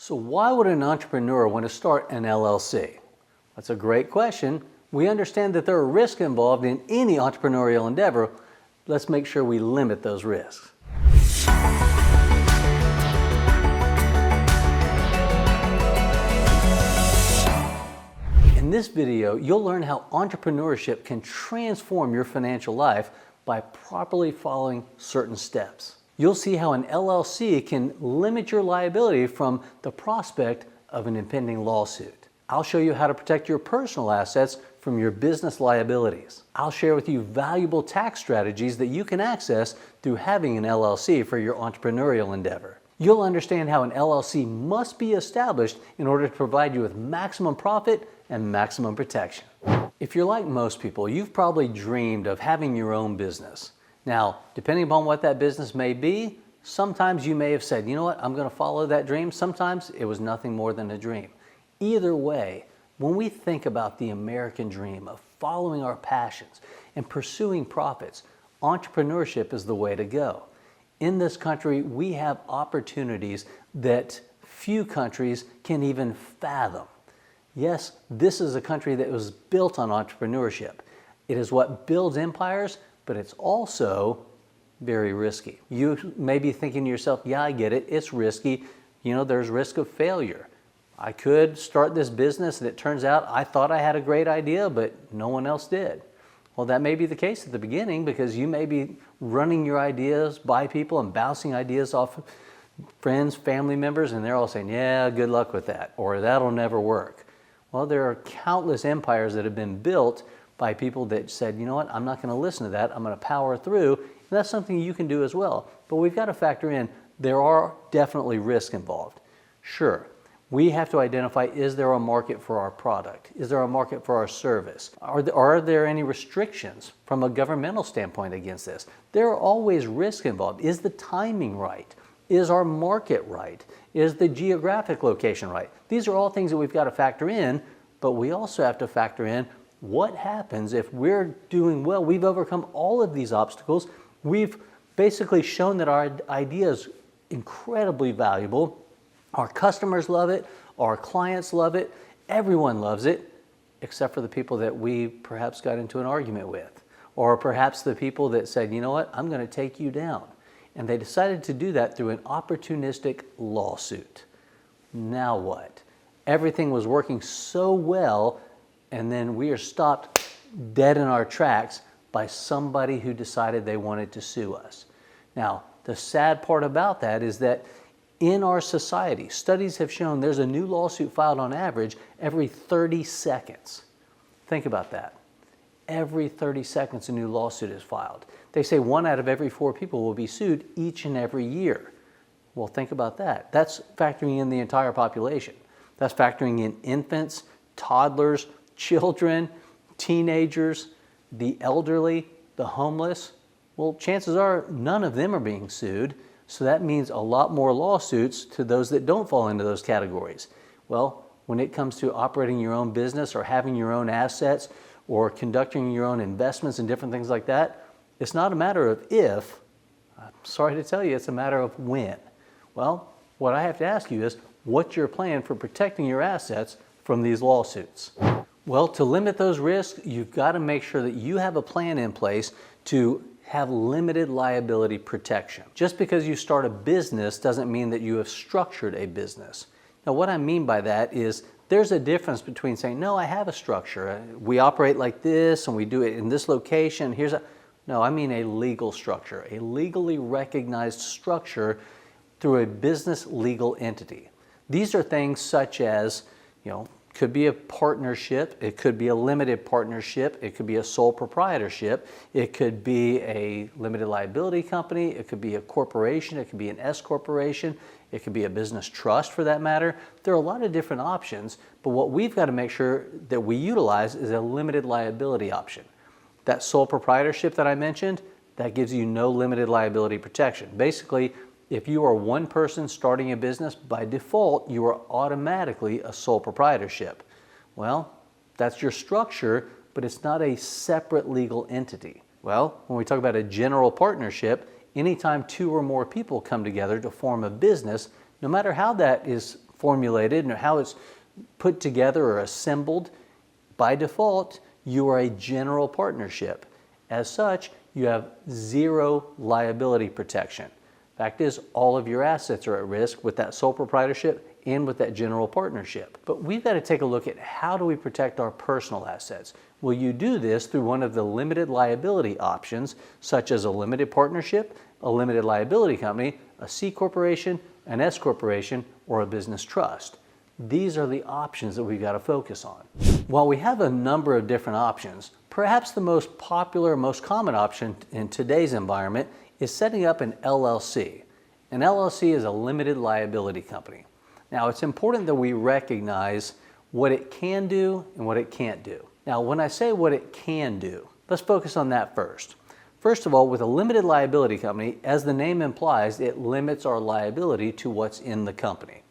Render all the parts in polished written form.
So why would an entrepreneur want to start an LLC? That's a great question. We understand that there are risks involved in any entrepreneurial endeavor. Let's make sure we limit those risks. In this video, you'll learn how entrepreneurship can transform your financial life by properly following certain steps. You'll see how an LLC can limit your liability from the prospect of an impending lawsuit. I'll show you how to protect your personal assets from your business liabilities. I'll share with you valuable tax strategies that you can access through having an LLC for your entrepreneurial endeavor. You'll understand how an LLC must be established in order to provide you with maximum profit and maximum protection. If you're like most people, you've probably dreamed of having your own business. Now, depending upon what that business may be, sometimes you may have said, you know what, I'm going to follow that dream. Sometimes it was nothing more than a dream. Either way, when we think about the American dream of following our passions and pursuing profits, entrepreneurship is the way to go. In this country, we have opportunities that few countries can even fathom. Yes, this is a country that was built on entrepreneurship. It is what builds empires, but it's also very risky. You may be thinking to yourself, yeah, I get it, it's risky. You know, there's risk of failure. I could start this business and it turns out I thought I had a great idea, but no one else did. Well, that may be the case at the beginning because you may be running your ideas by people and bouncing ideas off friends, family members, and they're all saying, yeah, good luck with that, or that'll never work. Well, there are countless empires that have been built by people that said, you know what, I'm not going to listen to that, I'm going to power through. And that's something you can do as well. But we've got to factor in, there are definitely risks involved. Sure, we have to identify, is there a market for our product? Is there a market for our service? Are there any restrictions from a governmental standpoint against this? There are always risks involved. Is the timing right? Is our market right? Is the geographic location right? These are all things that we've got to factor in, but we also have to factor in what happens if we're doing well. We've overcome all of these obstacles. We've basically shown that our idea is incredibly valuable. Our customers love it, our clients love it, everyone loves it, except for the people that we perhaps got into an argument with, or perhaps the people that said, you know what, I'm going to take you down. And they decided to do that through an opportunistic lawsuit. Now what? Everything was working so well, and then we are stopped dead in our tracks by somebody who decided they wanted to sue us. Now, the sad part about that is that in our society, studies have shown there's a new lawsuit filed on average every 30 seconds. Think about that. Every 30 seconds a new lawsuit is filed. They say 1 out of every 4 people will be sued each and every year. Well, think about that. That's factoring in the entire population. That's factoring in infants, toddlers, children, teenagers, the elderly, the homeless. Well, chances are none of them are being sued. So that means a lot more lawsuits to those that don't fall into those categories. Well, when it comes to operating your own business or having your own assets or conducting your own investments and different things like that, it's not a matter of if, I'm sorry to tell you, it's a matter of when. Well, what I have to ask you is, what's your plan for protecting your assets from these lawsuits? Well, to limit those risks, you've got to make sure that you have a plan in place to have limited liability protection. Just because you start a business doesn't mean that you have structured a business. Now, what I mean by that is there's a difference between saying, no, I have a structure. We operate like this and we do it in this location. No, I mean a legal structure, a legally recognized structure through a business legal entity. These are things such as, could be a partnership, it could be a limited partnership, it could be a sole proprietorship, it could be a limited liability company, it could be a corporation, it could be an S corporation, it could be a business trust for that matter. There are a lot of different options, but what we've got to make sure that we utilize is a limited liability option. That sole proprietorship that I mentioned, that gives you no limited liability protection. Basically, if you are one person starting a business, by default, you are automatically a sole proprietorship. Well, that's your structure, but it's not a separate legal entity. Well, when we talk about a general partnership, anytime 2 or more people come together to form a business, no matter how that is formulated and how it's put together or assembled, by default, you are a general partnership. As such, you have zero liability protection. Fact is, all of your assets are at risk with that sole proprietorship and with that general partnership. But we've got to take a look at how do we protect our personal assets. Well, you do this through one of the limited liability options, such as a limited partnership, a limited liability company, a C corporation, an S corporation, or a business trust. These are the options that we've got to focus on. While we have a number of different options, perhaps the most popular, most common option in today's environment is setting up an LLC. An LLC is a limited liability company. Now, it's important that we recognize what it can do and what it can't do. Now, when I say what it can do, let's focus on that first. First of all, with a limited liability company, as the name implies, it limits our liability to what's in the company.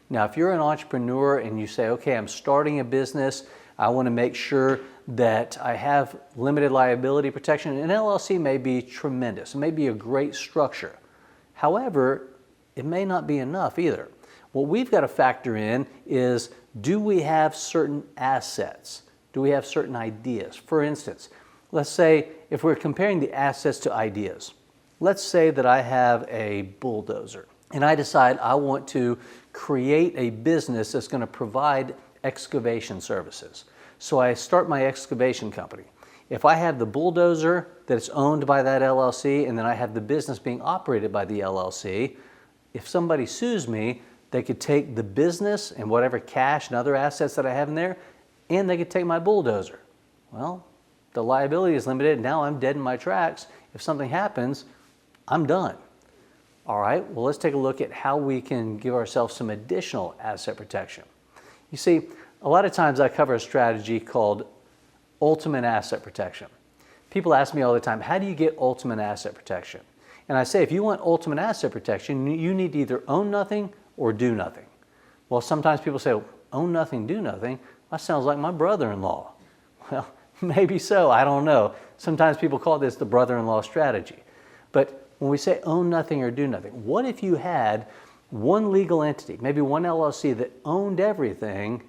Now, if you're an entrepreneur and you say, okay, I'm starting a business, I want to make sure that I have limited liability protection, an LLC may be tremendous. It may be a great structure. However, it may not be enough either. What we've got to factor in is, do we have certain assets? Do we have certain ideas? For instance, let's say if we're comparing the assets to ideas, let's say that I have a bulldozer and I decide I want to create a business that's going to provide excavation services. So I start my excavation company. If I have the bulldozer that's owned by that LLC and then I have the business being operated by the LLC, if somebody sues me, they could take the business and whatever cash and other assets that I have in there, and they could take my bulldozer. Well, the liability is limited. Now I'm dead in my tracks. If something happens, I'm done. All right, well, let's take a look at how we can give ourselves some additional asset protection. You see, a lot of times I cover a strategy called ultimate asset protection. People ask me all the time, how do you get ultimate asset protection? And I say, if you want ultimate asset protection, you need to either own nothing or do nothing. Well, sometimes people say, own nothing, do nothing. That sounds like my brother-in-law. Well, maybe so, I don't know. Sometimes people call this the brother-in-law strategy. But when we say own nothing or do nothing, what if you had one legal entity, maybe one LLC that owned everything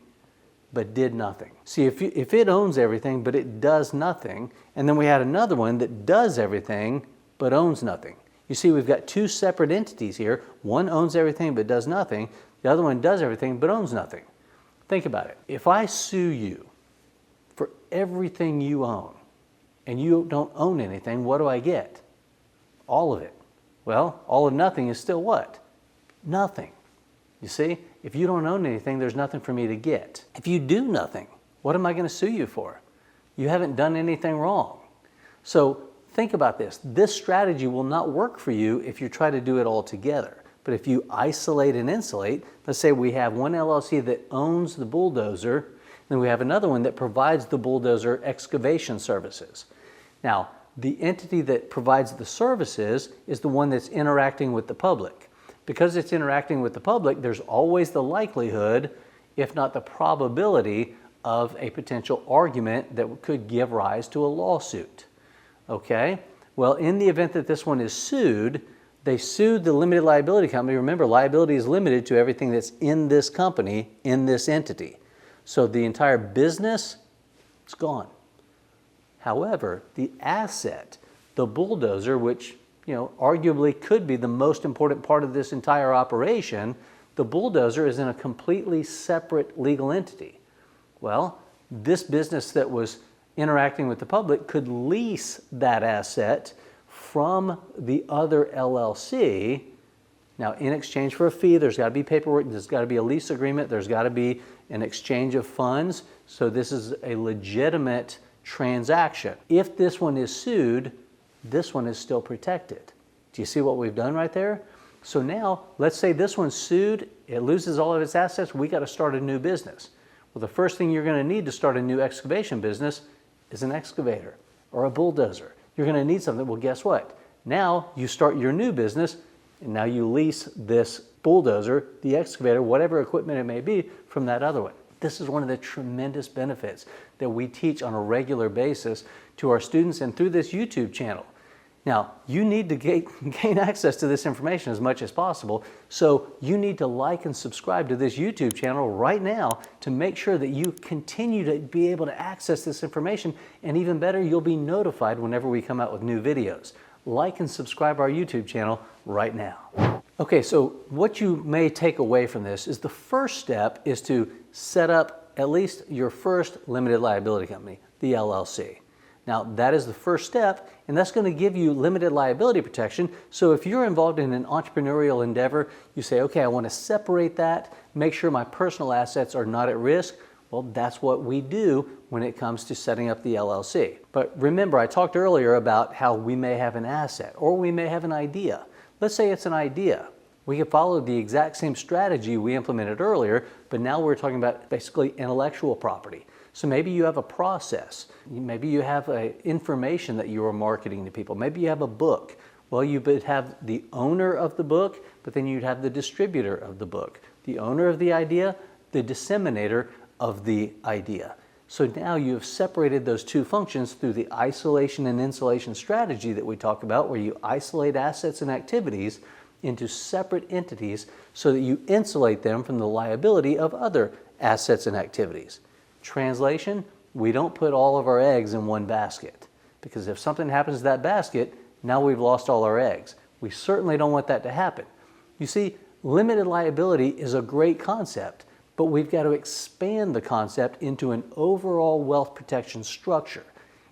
but did nothing? See, if it owns everything but it does nothing, and then we had another one that does everything but owns nothing. You see, we've got two separate entities here. One owns everything but does nothing. The other one does everything but owns nothing. Think about it. If I sue you for everything you own and you don't own anything, what do I get? All of it. Well, all of nothing is still what? Nothing. You see, if you don't own anything, there's nothing for me to get. If you do nothing, what am I going to sue you for? You haven't done anything wrong. So think about this. This strategy will not work for you if you try to do it all together. But if you isolate and insulate, let's say we have one LLC that owns the bulldozer, then we have another one that provides the bulldozer excavation services. Now, the entity that provides the services is the one that's interacting with the public. Because it's interacting with the public, there's always the likelihood, if not the probability, of a potential argument that could give rise to a lawsuit. Okay? Well, in the event that this one is sued, they sued the limited liability company. Remember, liability is limited to everything that's in this company, in this entity. So the entire business, it's gone. However, the asset, the bulldozer, which arguably could be the most important part of this entire operation, the bulldozer is in a completely separate legal entity. Well, this business that was interacting with the public could lease that asset from the other LLC. Now, in exchange for a fee, there's got to be paperwork, there's got to be a lease agreement, there's got to be an exchange of funds. So this is a legitimate transaction. If this one is sued, this one is still protected. Do you see what we've done right there? So now, let's say this one's sued, it loses all of its assets, we got to start a new business. Well, the first thing you're going to need to start a new excavation business is an excavator or a bulldozer. You're going to need something. Well, guess what? Now you start your new business, and now you lease this bulldozer, the excavator, whatever equipment it may be, from that other one. This is one of the tremendous benefits that we teach on a regular basis to our students and through this YouTube channel. Now, you need to gain access to this information as much as possible, so you need to like and subscribe to this YouTube channel right now to make sure that you continue to be able to access this information, and even better, you'll be notified whenever we come out with new videos. Like and subscribe our YouTube channel right now. Okay, so what you may take away from this is the first step is to set up at least your first limited liability company, the LLC. Now, that is the first step, and that's going to give you limited liability protection. So if you're involved in an entrepreneurial endeavor, you say, okay, I want to separate that, make sure my personal assets are not at risk. Well, that's what we do when it comes to setting up the LLC. But remember, I talked earlier about how we may have an asset or we may have an idea. Let's say it's an idea. We could follow the exact same strategy we implemented earlier, but now we're talking about basically intellectual property. So maybe you have a process. Maybe you have information that you are marketing to people. Maybe you have a book. Well, you would have the owner of the book, but then you'd have the distributor of the book. The owner of the idea, the disseminator of the idea. So now you have separated those two functions through the isolation and insulation strategy that we talk about, where you isolate assets and activities into separate entities so that you insulate them from the liability of other assets and activities. Translation, we don't put all of our eggs in one basket, because if something happens to that basket, now we've lost all our eggs. We certainly don't want that to happen. You see, limited liability is a great concept, but we've got to expand the concept into an overall wealth protection structure.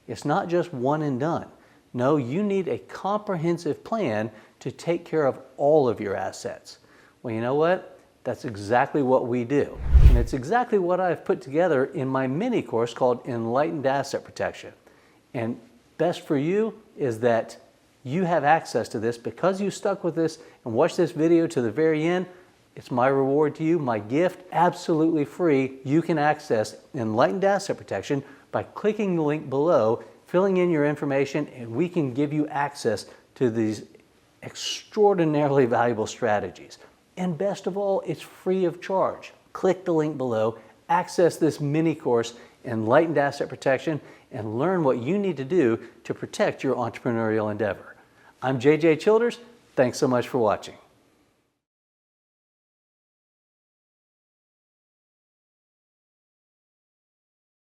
It's not just one and done. No, you need a comprehensive plan to take care of all of your assets. Well, you know what? That's exactly what we do. And it's exactly what I've put together in my mini course called Enlightened Asset Protection. And best for you is that you have access to this because you stuck with this and watched this video to the very end. It's my reward to you, my gift, absolutely free. You can access Enlightened Asset Protection by clicking the link below, filling in your information, and we can give you access to these extraordinarily valuable strategies. And best of all, it's free of charge. Click the link below, access this mini course, Enlightened Asset Protection, and learn what you need to do to protect your entrepreneurial endeavor. I'm JJ Childers. Thanks so much for watching.